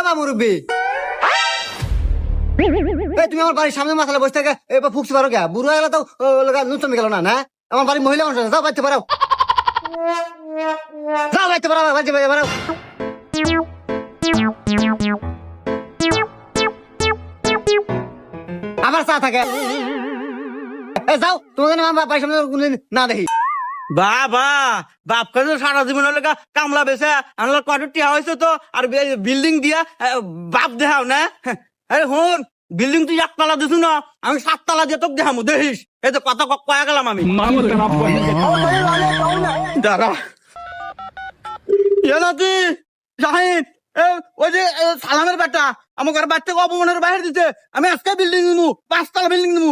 বা মুরব্বী তুমি আমার বাড়ির সামনে মাথালে বসে থাকে এবার ফুকতে পারো কে? বুড়ো হয়ে গেলে তো নুচমি গেল না। না আমার বাড়ির মহিলা মানুষ আছে, যাও বাড়তে পারো, যাও বাড়তে পারো, বাড়তে পারো। আবার চা থাকে, যাও তোমাকে আমার বাড়ির সামনে কোনদিন না দেখি। বাবা বাপ কাছে সারা জীবন হলে কামলা বেছে আনলো কত টিয়া হয়েছে তো আর বিল্ডিং দিয়া বাপ দেখাও না। আরে হন বিল্ডিং তুই একতলা দিছু না, আমি 7 তলা দিয়ে তোকে দেখামু দেখিস। এই তো কথা কয়া গেলাম আমি দাঁড়া নাতি শাহিন ওই যে সালামের বেটা আমার ঘরের বাড়ি থেকে অপমানের বাইরে দিতে, আমি আজকে বিল্ডিং নিবো, 5 তলা বিল্ডিং নিবো,